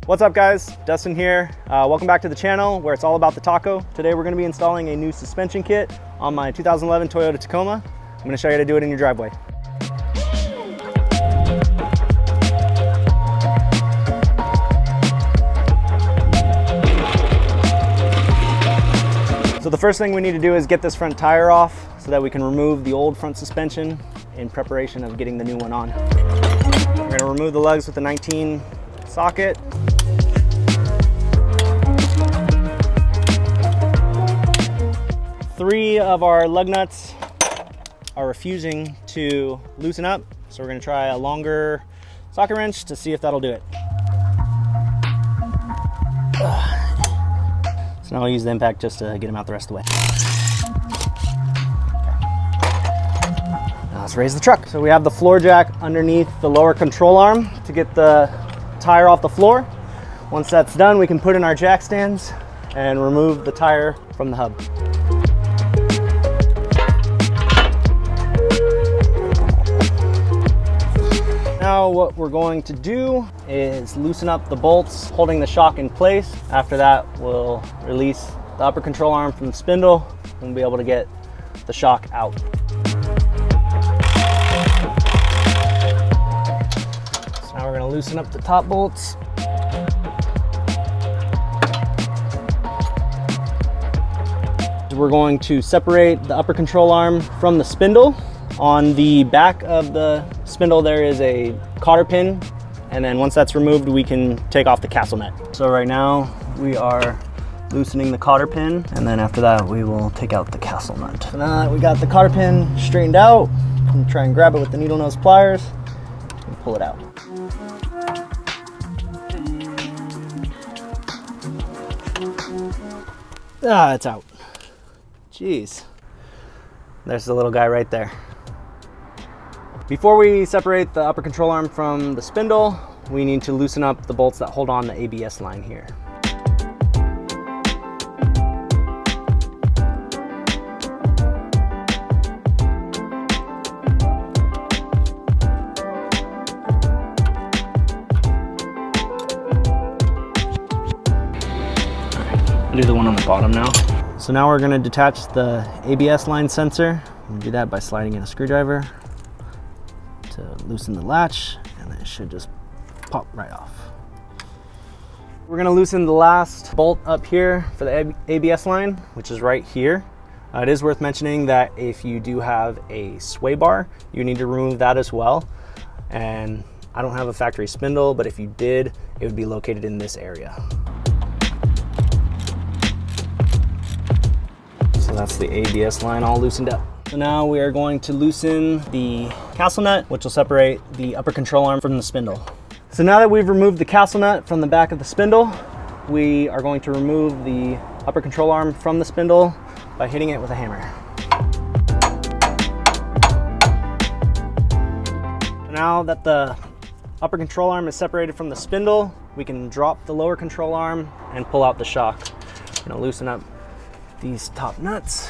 What's up guys, Dustin here. Welcome back to the channel where it's all about the taco. Today we're going to be installing a new suspension kit on my 2011 Toyota Tacoma. I'm going to show you how to do it in your driveway. So the first thing we need to do is get this front tire off so that we can remove the old front suspension in preparation of getting the new one on. We're going to remove the lugs with the 19 socket. Three of our lug nuts are refusing to loosen up, so we're going to try a longer socket wrench to see if that'll do it. So now I'll use the impact just to get them out the rest of the way. Now let's raise the truck. So we have the floor jack underneath the lower control arm to get the tire off the floor. Once that's done, we can put in our jack stands and remove the tire from the hub. Now what we're going to do is loosen up the bolts holding the shock in place. After that, we'll release the upper control arm from the spindle and we'll be able to get the shock out. So now we're going to loosen up the top bolts. We're going to separate the upper control arm from the spindle. On the back of the spindle there is a cotter pin, and then once that's removed we can take off the castle nut. So right now we are loosening the cotter pin, and then after that we will take out the castle nut. So now that we got the cotter pin straightened out, I'm gonna try and grab it with the needle nose pliers and pull it out. Ah, it's out. Jeez. There's the little guy right there. Before we separate the upper control arm from the spindle, we need to loosen up the bolts that hold on the ABS line here. I'll do the one on the bottom now. So now we're going to detach the ABS line sensor. We'll do that by sliding in a screwdriver to loosen the latch, and then it should just pop right off. We're going to loosen the last bolt up here for the ABS line, which is right here. It is worth mentioning that if you do have a sway bar, you need to remove that as well. And I don't have a factory spindle, but if you did, it would be located in this area. So that's the ABS line all loosened up. So now we are going to loosen the castle nut, which will separate the upper control arm from the spindle. So now that we've removed the castle nut from the back of the spindle, we are going to remove the upper control arm from the spindle by hitting it with a hammer. So now that the upper control arm is separated from the spindle, we can drop the lower control arm and pull out the shock. I'm going to loosen up these top nuts.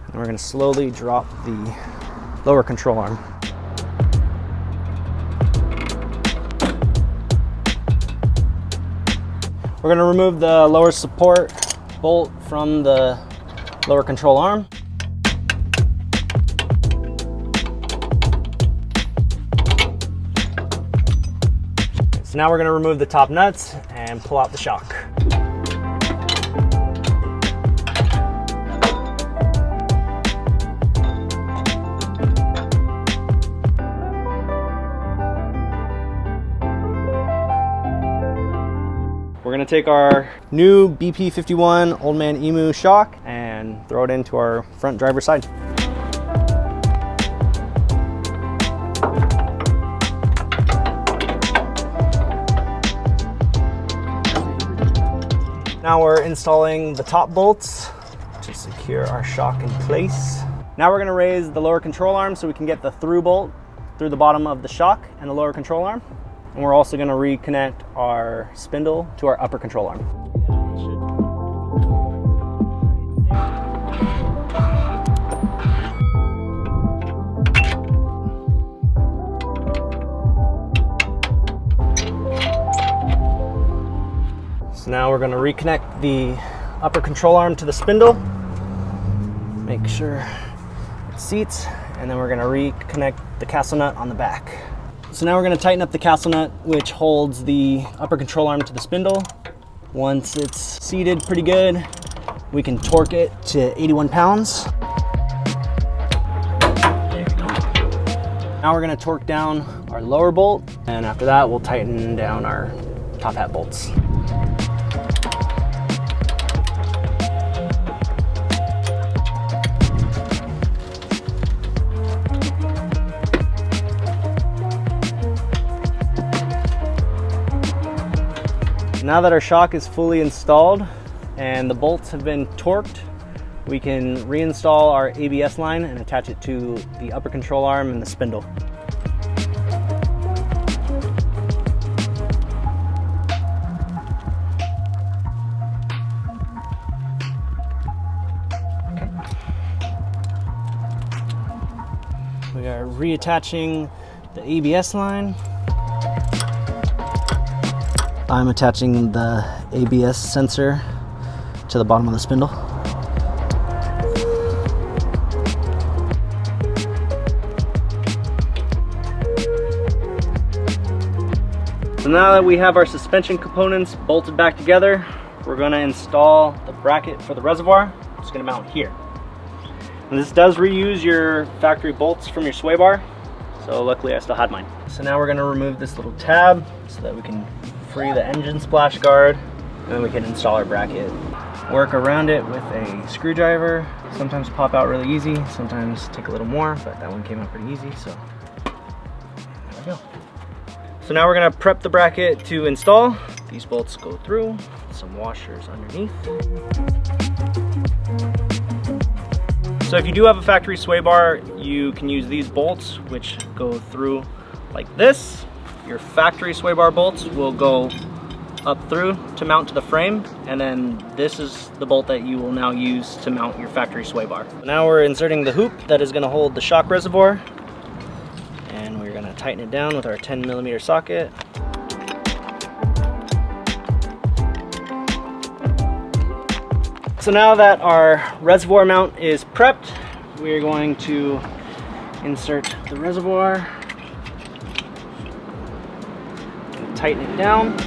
And we're going to slowly drop the lower control arm. We're going to remove the lower support bolt from the lower control arm. So now we're going to remove the top nuts and pull out the shock. We're going to take our new BP-51 OME shock and throw it into our front driver's side. Now we're installing the top bolts to secure our shock in place. Now we're going to raise the lower control arm so we can get the through bolt through the bottom of the shock and the lower control arm. And we're also going to reconnect our spindle to our upper control arm. So now we're going to reconnect the upper control arm to the spindle. Make sure it seats, and then we're going to reconnect the castle nut on the back. So now we're going to tighten up the castle nut, which holds the upper control arm to the spindle. Once it's seated pretty good, we can torque it to 81 pounds. There we go. Now we're going to torque down our lower bolt, and after that we'll tighten down our top hat bolts. Now that our shock is fully installed and the bolts have been torqued, we can reinstall our ABS line and attach it to the upper control arm and the spindle. We are reattaching the ABS line. I'm attaching the ABS sensor to the bottom of the spindle. So now that we have our suspension components bolted back together, we're going to install the bracket for the reservoir. It's going to mount here. And this does reuse your factory bolts from your sway bar, so luckily I still had mine. So now we're going to remove this little tab so that we can free the engine splash guard, and then we can install our bracket. Work around it with a screwdriver. Sometimes pop out really easy, sometimes take a little more, but that one came out pretty easy, so there we go. So now we're gonna prep the bracket to install. These bolts go through, some washers underneath. So if you do have a factory sway bar, you can use these bolts, which go through like this. Your factory sway bar bolts will go up through to mount to the frame, and then this is the bolt that you will now use to mount your factory sway bar. Now we're inserting the hoop that is going to hold the shock reservoir, and we're going to tighten it down with our 10mm socket. So now that our reservoir mount is prepped, we're going to insert the reservoir, tighten it down.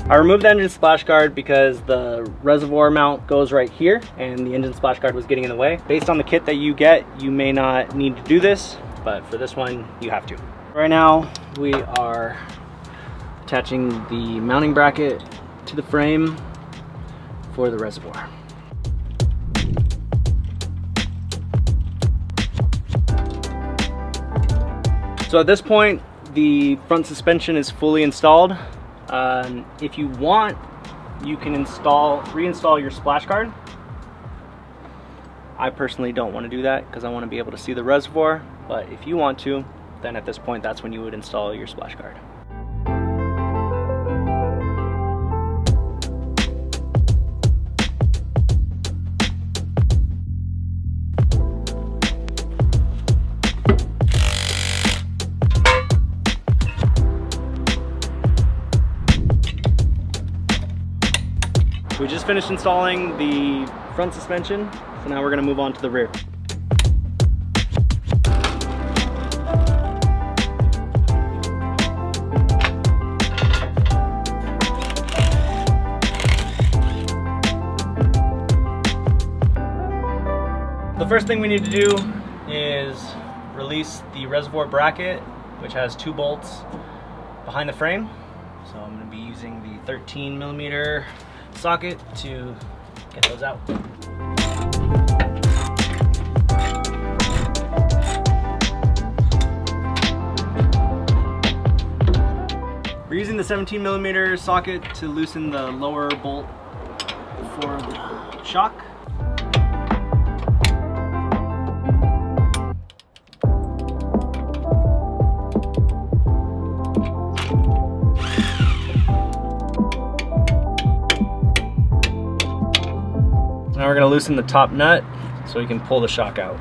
I removed the engine splash guard because the reservoir mount goes right here and the engine splash guard was getting in the way. Based on the kit that you get, you may not need to do this, but for this one, you have to. Right now, we are attaching the mounting bracket to the frame for the reservoir. So at this point, the front suspension is fully installed. If you want, you can reinstall your splash guard. I personally don't want to do that because I want to be able to see the reservoir, but if you want to, then at this point, that's when you would install your splash guard. We just finished installing the front suspension, so now we're going to move on to the rear. The first thing we need to do is release the reservoir bracket, which has 2 bolts behind the frame. So I'm going to be using the 13mm socket to get those out. We're using the 17mm socket to loosen the lower bolt for the shock. Now we're going to loosen the top nut so we can pull the shock out.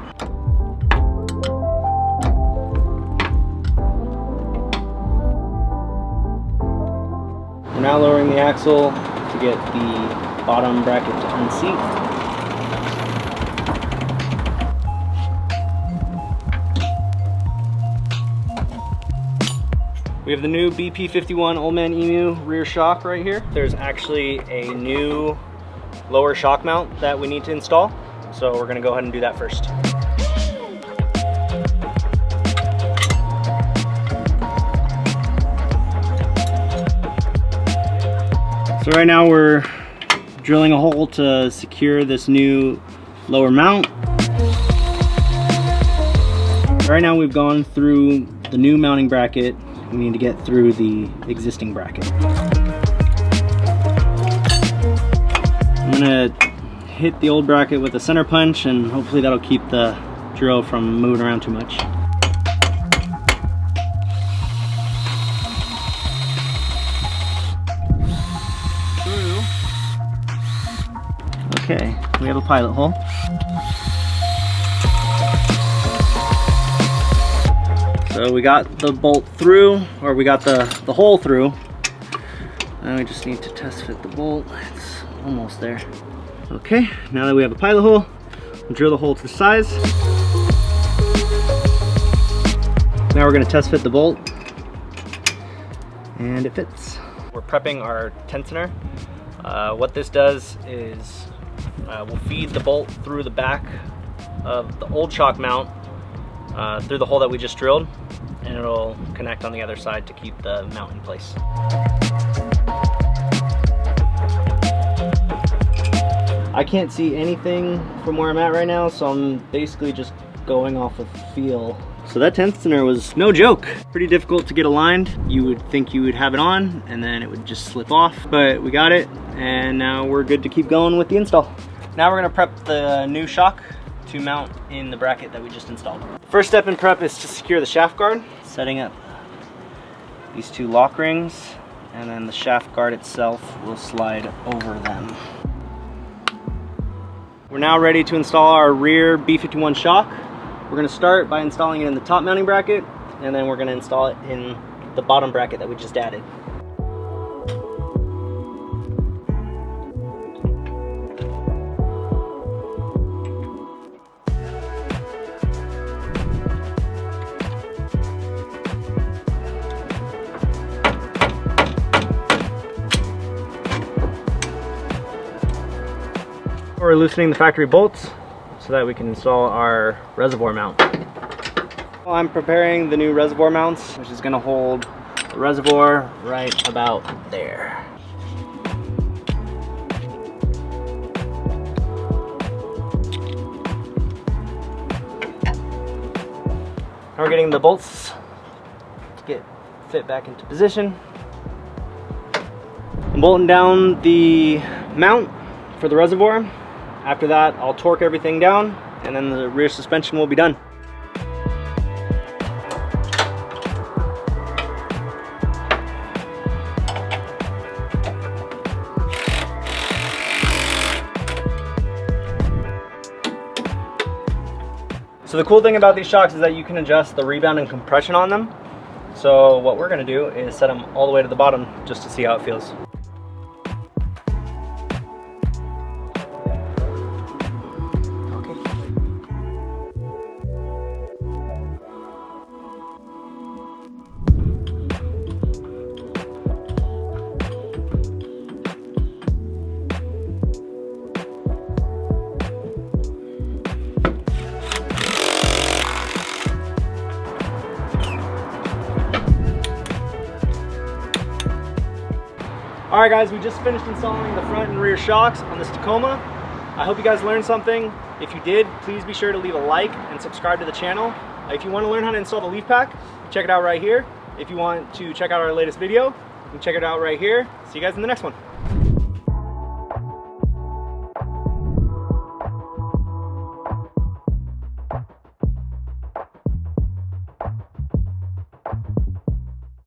now lowering the axle to get the bottom bracket to unseat. We have the new BP-51 OME rear shock right here. There's actually a new lower shock mount that we need to install. So we're gonna go ahead and do that first. So right now we're drilling a hole to secure this new lower mount. Right now we've gone through the new mounting bracket. We need to get through the existing bracket. I'm gonna hit the old bracket with a center punch, and hopefully that'll keep the drill from moving around too much. Okay, we have a pilot hole. So we got the bolt through, or we got the hole through. Now we just need to test fit the bolt. It's almost there. Okay, now that we have a pilot hole, we'll drill the hole to the size. Now we're gonna test fit the bolt, and it fits. We're prepping our tensioner. What this does is we'll feed the bolt through the back of the old shock mount through the hole that we just drilled, and it'll connect on the other side to keep the mount in place. I can't see anything from where I'm at right now, so I'm basically just going off of feel. So that tensioner was no joke. Pretty difficult to get aligned. You would think you would have it on and then it would just slip off, but we got it, and now we're good to keep going with the install. Now we're gonna prep the new shock to mount in the bracket that we just installed. First step in prep is to secure the shaft guard. Setting up these two lock rings, and then the shaft guard itself will slide over them. We're now ready to install our rear B-51 shock. We're gonna start by installing it in the top mounting bracket, and then we're gonna install it in the bottom bracket that we just added. We're loosening the factory bolts so that we can install our reservoir mount. Well, I'm preparing the new reservoir mounts, which is going to hold the reservoir right about there. Now we're getting the bolts to fit back into position. I'm bolting down the mount for the reservoir. After that, I'll torque everything down, and then the rear suspension will be done. So the cool thing about these shocks is that you can adjust the rebound and compression on them. So what we're gonna do is set them all the way to the bottom just to see how it feels. Alright guys, we just finished installing the front and rear shocks on this Tacoma. I hope you guys learned something. If you did, please be sure to leave a like and subscribe to the channel. If you want to learn how to install the leaf pack, check it out right here. If you want to check out our latest video, you can check it out right here. See you guys in the next one.